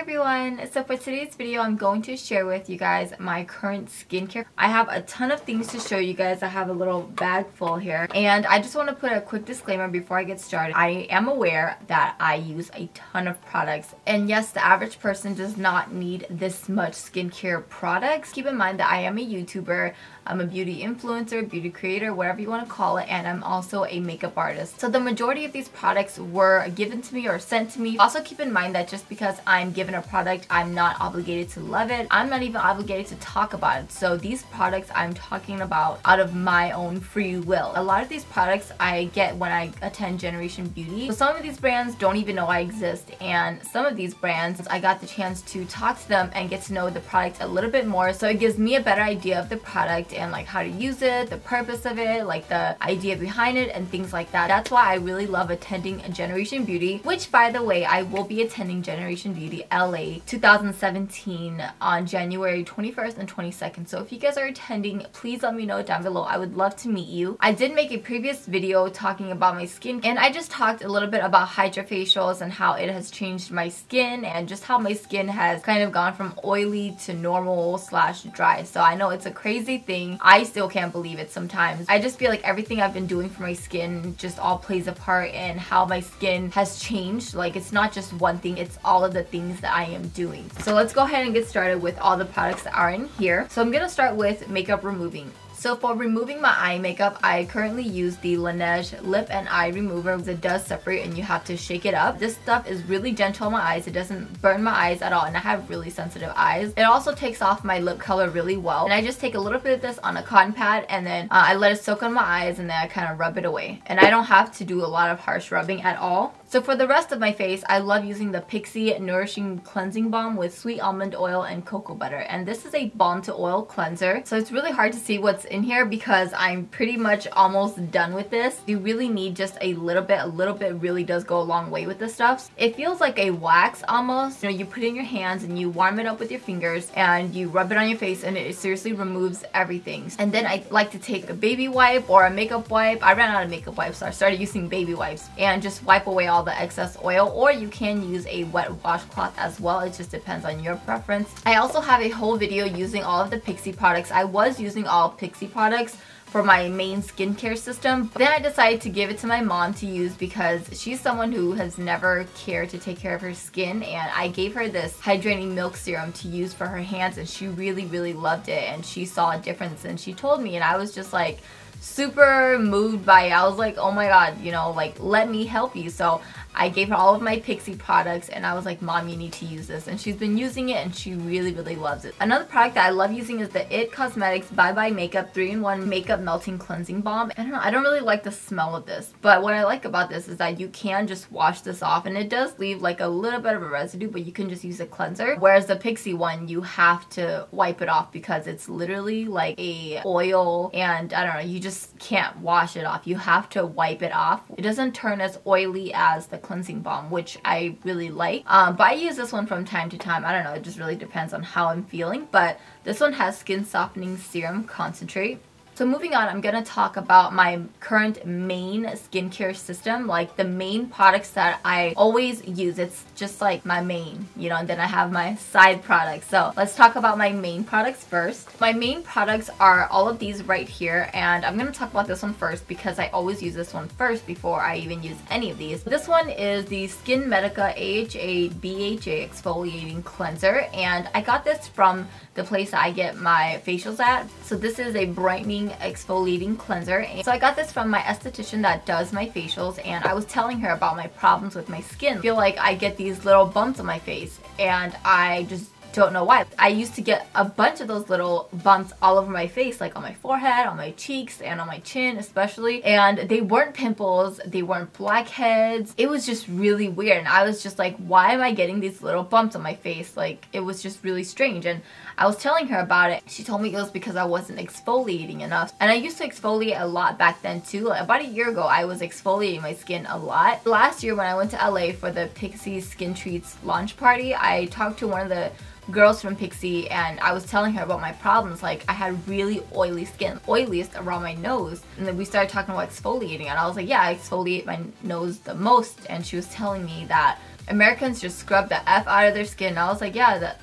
everyone! So for today's video, I'm going to share with you guys my current skincare. I have a ton of things to show you guys. I have a little bag full here. And I just want to put a quick disclaimer before I get started. I am aware that I use a ton of products. And yes, the average person does not need this much skincare products. Keep in mind that I am a YouTuber. I'm a beauty influencer, beauty creator, whatever you want to call it, and I'm also a makeup artist. So the majority of these products were given to me or sent to me. Also keep in mind that just because I'm given a product, I'm not obligated to love it. I'm not even obligated to talk about it. So these products I'm talking about out of my own free will. A lot of these products I get when I attend Generation Beauty. So some of these brands don't even know I exist, and some of these brands I got the chance to talk to them and get to know the product a little bit more. So it gives me a better idea of the product and like how to use it, the purpose of it, like the idea behind it and things like that. That's why I really love attending Generation Beauty, which by the way, I will be attending Generation Beauty LA 2017 on January 21st and 22nd. So if you guys are attending, please let me know down below. I would love to meet you. I did make a previous video talking about my skin, and I just talked a little bit about HydraFacials and how it has changed my skin and just how my skin has kind of gone from oily to normal / dry. So I know it's a crazy thing. I still can't believe it sometimes. I just feel like everything I've been doing for my skin just all plays a part in how my skin has changed. Like, it's not just one thing, it's all of the things that I am doing. So let's go ahead and get started with all the products that are in here. So I'm gonna start with makeup removing. So for removing my eye makeup, I currently use the Laniege Lip Eye Remover. It does separate and you have to shake it up. This stuff is really gentle on my eyes. It doesn't burn my eyes at all, and I have really sensitive eyes. It also takes off my lip color really well. And I just take a little bit of this on a cotton pad, and then I let it soak on my eyes, and then I kind of rub it away. And I don't have to do a lot of harsh rubbing at all. So for the rest of my face, I love using the Pixi Nourishing Cleansing Balm with sweet almond oil and cocoa butter. And this is a balm to oil cleanser. So it's really hard to see what's in here because I'm pretty much almost done with this. You really need just a little bit. A little bit really does go a long way with this stuff. It feels like a wax almost. You know, you put it in your hands and you warm it up with your fingers and you rub it on your face, and it seriously removes everything. And then I like to take a baby wipe or a makeup wipe. I ran out of makeup wipes, so I started using baby wipes and just wipe away all the excess oil, or you can use a wet washcloth as well. It just depends on your preference. I also have a whole video using all of the Pixi products. I was using all Pixi products for my main skincare system, but then I decided to give it to my mom to use because she's someone who has never cared to take care of her skin, and I gave her this hydrating milk serum to use for her hands, and she really loved it, and she saw a difference, and she told me, and I was just like super moved by it. I was like, oh my god, you know, like, let me help you. So I gave her all of my Pixi products, and I was like, Mom, you need to use this. And she's been using it, and she really loves it. Another product that I love using is the IT Cosmetics Bye Bye Makeup 3-in-1 Makeup Melting Cleansing Balm. I don't know, I don't really like the smell of this, but what I like about this is that you can just wash this off, and it does leave like a little bit of a residue, but you can just use a cleanser. Whereas the Pixi one, you have to wipe it off because it's literally like a oil, and I don't know, you just can't wash it off. You have to wipe it off. It doesn't turn as oily as the cleansing balm, which I really like. But I use this one from time to time. I don't know, it just really depends on how I'm feeling. But this one has skin softening serum concentrate. So moving on, I'm gonna talk about my current main skincare system, like the main products that I always use. It's just like my main, you know, and then I have my side products. So let's talk about my main products first. My main products are all of these right here, and I'm gonna talk about this one first because I always use this one first before I even use any of these. This one is the Skin Medica AHA BHA Exfoliating Cleanser, and I got this from the place I get my facials at. So this is a brightening exfoliating cleanser. And so I got this from my esthetician that does my facials, and I was telling her about my problems with my skin. I feel like I get these little bumps on my face, and I just don't know why. I used to get a bunch of those little bumps all over my face, like on my forehead, on my cheeks, and on my chin especially, and they weren't pimples, they weren't blackheads. It was just really weird, and I was just like, why am I getting these little bumps on my face? Like, it was just really strange. And I was telling her about it. She told me it was because I wasn't exfoliating enough, and I used to exfoliate a lot back then too. Like, about a year ago, I was exfoliating my skin a lot. Last year when I went to LA for the Pixi Skin Treats launch party, I talked to one of the girls from Pixi, and I was telling her about my problems. Like, I had really oily skin, oiliest around my nose, and then we started talking about exfoliating, and I was like, yeah, I exfoliate my nose the most, and she was telling me that Americans just scrub the F out of their skin. And I was like, yeah,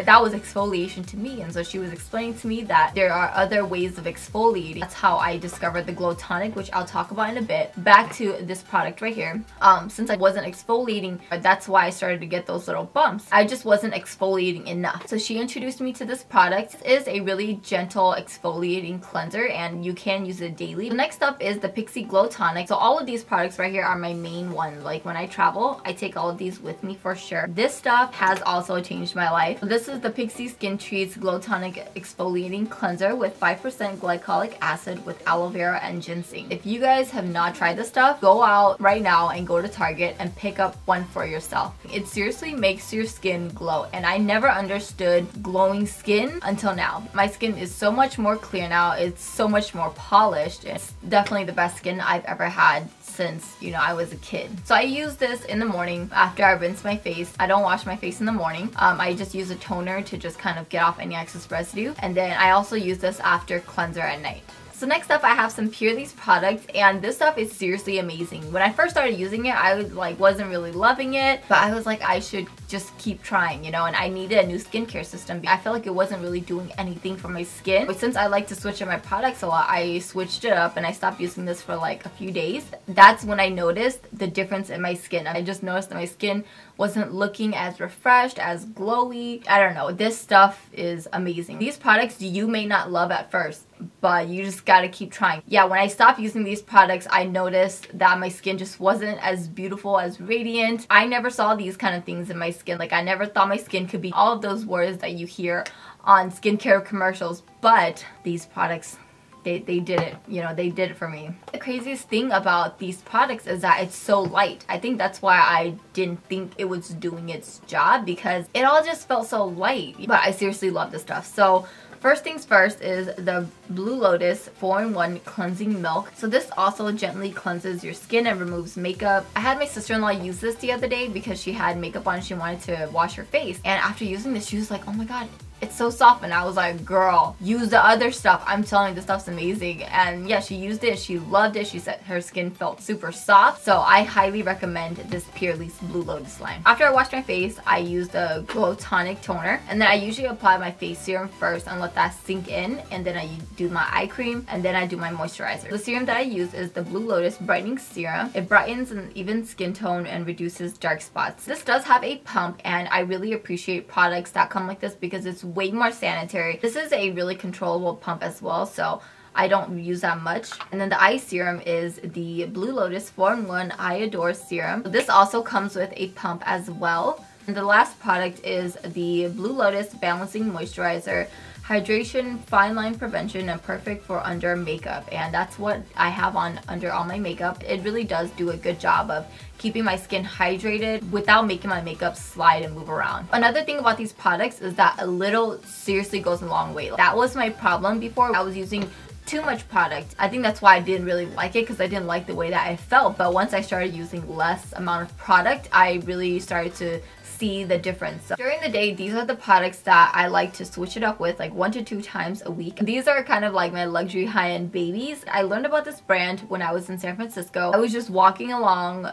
that was exfoliation to me. And so she was explaining to me that there are other ways of exfoliating. That's how I discovered the Glow Tonic, which I'll talk about in a bit. Back to this product right here. Since I wasn't exfoliating, that's why I started to get those little bumps. I just wasn't exfoliating enough. So she introduced me to this product. It is a really gentle exfoliating cleanser and you can use it daily. The next up is the Pixi Glow Tonic. So all of these products right here are my main one. Like when I travel, I take all of these with me for sure. This stuff has also changed my life. This is the Pixi Skin Treats Glow Tonic Exfoliating Cleanser with 5% glycolic acid with aloe vera and ginseng. If you guys have not tried this stuff, go out right now and go to Target and pick up one for yourself. It seriously makes your skin glow, and I never understood glowing skin until now. My skin is so much more clear now. It's so much more polished. It's definitely the best skin I've ever had since, you know, I was a kid. So I use this in the morning after I rinse my face. I don't wash my face in the morning. I just use a toner to just kind of get off any excess residue. And then I also use this after cleanser at night. So next up, I have some Purlisse products, and this stuff is seriously amazing. When I first started using it, I wasn't really loving it, but I was like, I should just keep trying, you know, and I needed a new skincare system. I felt like it wasn't really doing anything for my skin. But since I like to switch up my products a lot, I switched it up and I stopped using this for like a few days. That's when I noticed the difference in my skin. I just noticed that my skin wasn't looking as refreshed, as glowy. I don't know, this stuff is amazing. These products you may not love at first, but you just gotta keep trying. Yeah, when I stopped using these products, I noticed that my skin just wasn't as beautiful, as radiant. I never saw these kind of things in my skin. Like, I never thought my skin could be all of those words that you hear on skincare commercials, but these products, they did it, you know, they did it for me. The craziest thing about these products is that it's so light. I think that's why I didn't think it was doing its job, because it all just felt so light. But I seriously love this stuff. So first things first is the Blue Lotus 4-in-1 Cleansing Milk. So this also gently cleanses your skin and removes makeup. I had my sister-in-law use this the other day because she had makeup on and she wanted to wash her face. And after using this, she was like, oh my god, it's so soft. And I was like, girl, use the other stuff. I'm telling you, this stuff's amazing. And yeah, she used it. She loved it. She said her skin felt super soft. So I highly recommend this Purlisse Blue Lotus line. After I wash my face, I use the Glow Tonic toner. And then I usually apply my face serum first and let that sink in. And then I do my eye cream. And then I do my moisturizer. The serum that I use is the Blue Lotus Brightening Serum. It brightens an even skin tone and reduces dark spots. This does have a pump, and I really appreciate products that come like this because it's way more sanitary. This is a really controllable pump as well, so I don't use that much. And then the eye serum is the Blue Lotus 4-in-1 Eye Adore Serum. This also comes with a pump as well. And the last product is the Blue Lotus Balancing Moisturizer. Hydration, fine line prevention, and perfect for under makeup. And that's what I have on under all my makeup. It really does do a good job of keeping my skin hydrated without making my makeup slide and move around. Another thing about these products is that a little seriously goes a long way. That was my problem before. I was using too much product. I think that's why I didn't really like it, because I didn't like the way that I felt. But once I started using less amount of product, I really started to see the difference. So during the day, these are the products that I like to switch it up with, like 1 to 2 times a week. These are kind of like my luxury high-end babies. I learned about this brand when I was in San Francisco. I was just walking along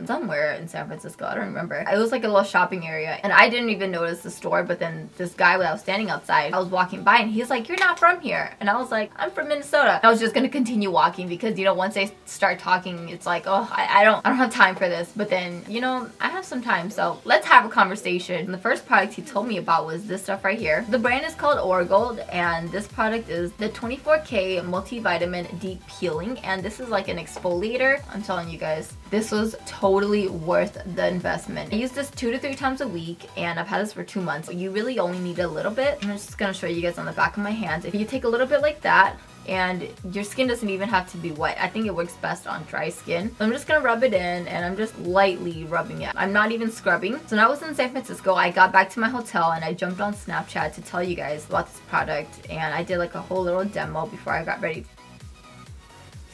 somewhere in San Francisco, I don't remember. It was like a little shopping area, and I didn't even notice the store, but then this guy, when I was standing outside, I was walking by and he's like, you're not from here. And I was like, I'm from Minnesota. I was just gonna continue walking because, you know, once they start talking, it's like, oh, I don't have time for this. But then, you know, I have some time, so let's have a conversation. And the first product he told me about was this stuff right here. The brand is called Orogold, and this product is the 24K Multivitamin Deep Peeling, and this is like an exfoliator. I'm telling you guys, this was totally worth the investment. I use this 2 to 3 times a week, and I've had this for 2 months. You really only need a little bit. I'm just gonna show you guys on the back of my hands. If you take a little bit like that, and your skin doesn't even have to be wet. I think it works best on dry skin. So I'm just gonna rub it in, and I'm just lightly rubbing it. I'm not even scrubbing. So when I was in San Francisco, I got back to my hotel and I jumped on Snapchat to tell you guys about this product, and I did like a whole little demo before I got ready.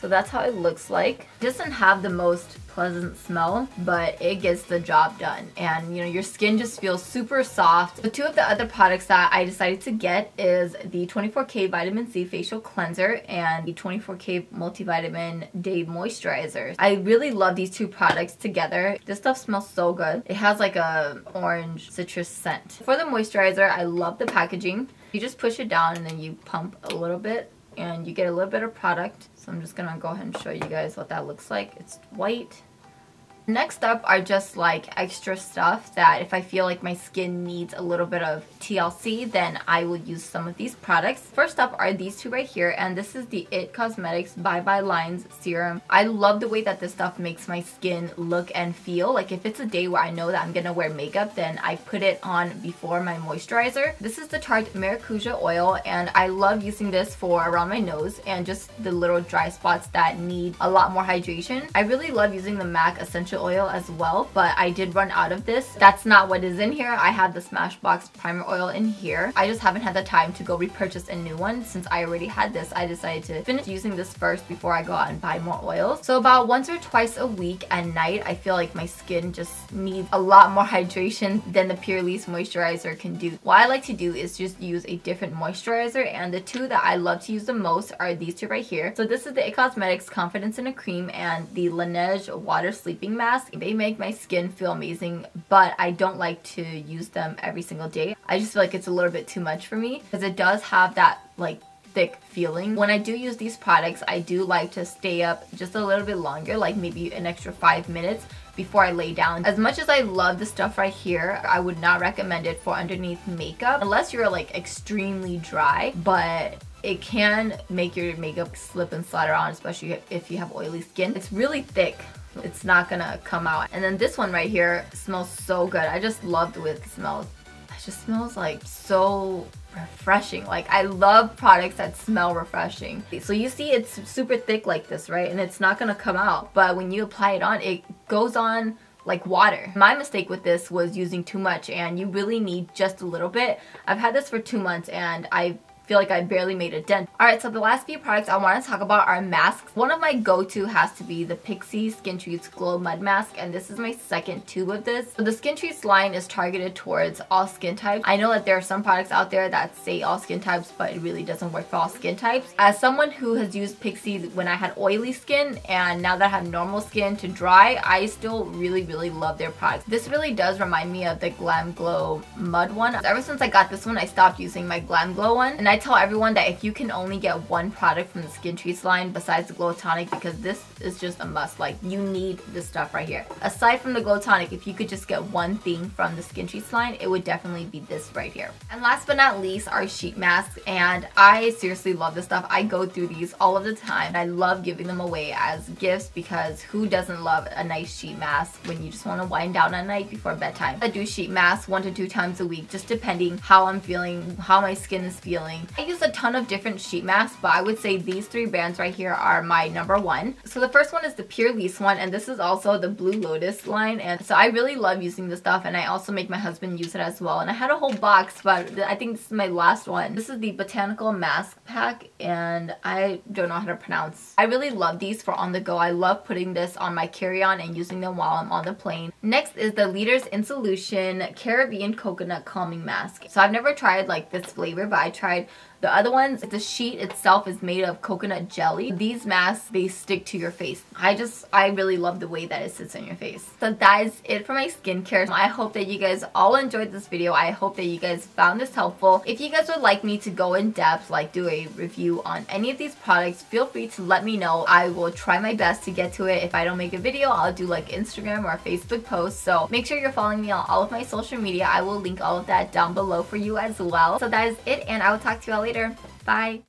So that's how it looks like. It doesn't have the most pleasant smell, but it gets the job done, and you know, your skin just feels super soft. So two of the other products that I decided to get is the 24K Vitamin C Facial Cleanser and the 24K Multivitamin Day Moisturizer. I really love these two products together. This stuff smells so good. It has like a orange citrus scent. For the moisturizer, I love the packaging. You just push it down and then you pump a little bit and you get a little bit of product. So I'm just gonna go ahead and show you guys what that looks like. It's white. Next up are just like extra stuff that if I feel like my skin needs a little bit of TLC, then I will use some of these products. First up are these two right here, and this is the IT Cosmetics Bye Bye Lines Serum. I love the way that this stuff makes my skin look and feel. Like if it's a day where I know that I'm gonna wear makeup, then I put it on before my moisturizer. This is the Tarte Maracuja Oil, and I love using this for around my nose and just the little dry spots that need a lot more hydration. I really love using the MAC Essential Oil as well, but I did run out of this. That's not what is in here. I have the Smashbox Primer Oil in here. I just haven't had the time to go repurchase a new one. Since I already had this, I decided to finish using this first before I go out and buy more oils. So about once or twice a week at night, I feel like my skin just needs a lot more hydration than the Purlisse moisturizer can do. What I like to do is just use a different moisturizer, and the two that I love to use the most are these two right here. So this is the IT Cosmetics Confidence in a Cream and the Laneige Water Sleeping Mask. They make my skin feel amazing, but I don't like to use them every single day. I just feel like it's a little bit too much for me because it does have that like thick feeling. When I do use these products, I do like to stay up just a little bit longer, like maybe an extra 5 minutes before I lay down. As much as I love the stuff right here, I would not recommend it for underneath makeup unless you're like extremely dry, but it can make your makeup slip and slide around, especially if you have oily skin. It's really thick. It's not gonna come out. And then this one right here smells so good. I just love the way it smells. It just smells like so refreshing. Like I love products that smell refreshing. So you see it's super thick like this, right? And it's not gonna come out. But when you apply it on, it goes on like water. My mistake with this was using too much, and you really need just a little bit. I've had this for 2 months and I feel like I barely made a dent. Alright, so the last few products I want to talk about are masks. One of my go-to has to be the Pixi Skin Treats Glow Mud Mask, and this is my second tube of this. So the Skin Treats line is targeted towards all skin types. I know that there are some products out there that say all skin types, but it really doesn't work for all skin types. As someone who has used Pixi when I had oily skin, and now that I have normal skin to dry, I still really love their products. This really does remind me of the Glam Glow Mud one. Ever since I got this one, I stopped using my Glam Glow one, and I tell everyone that if you can only get one product from the Skin Treats line besides the Glow Tonic, because this is just a must. Like, you need this stuff right here. Aside from the Glow Tonic, if you could just get one thing from the Skin Treats line, it would definitely be this right here. And last but not least are sheet masks, and I seriously love this stuff. I go through these all of the time. I love giving them away as gifts because who doesn't love a nice sheet mask when you just want to wind down at night before bedtime? I do sheet masks 1 to 2 times a week, just depending how I'm feeling, how my skin is feeling. I use a ton of different sheet masks, but I would say these 3 brands right here are my #1. So the first one is the Purlisse one, and this is also the Blue Lotus line, and so I really love using this stuff, and I also make my husband use it as well. And I had a whole box, but I think this is my last one. This is the Botanical Mask Pack, and I don't know how to pronounce. I really love these for on the go. I love putting this on my carry-on and using them while I'm on the plane. Next is the Leader's Insolution Caribbean Coconut Calming Mask. So I've never tried like this flavor, but I tried the other ones. The sheet itself is made of coconut jelly. These masks, they stick to your face. I really love the way that it sits on your face. So that is it for my skincare. I hope that you guys all enjoyed this video. I hope that you guys found this helpful. If you guys would like me to go in depth, like do a review on any of these products, feel free to let me know. I will try my best to get to it. If I don't make a video, I'll do like Instagram or Facebook posts. So make sure you're following me on all of my social media. I will link all of that down below for you as well. So that is it, and I will talk to you all later. Bye!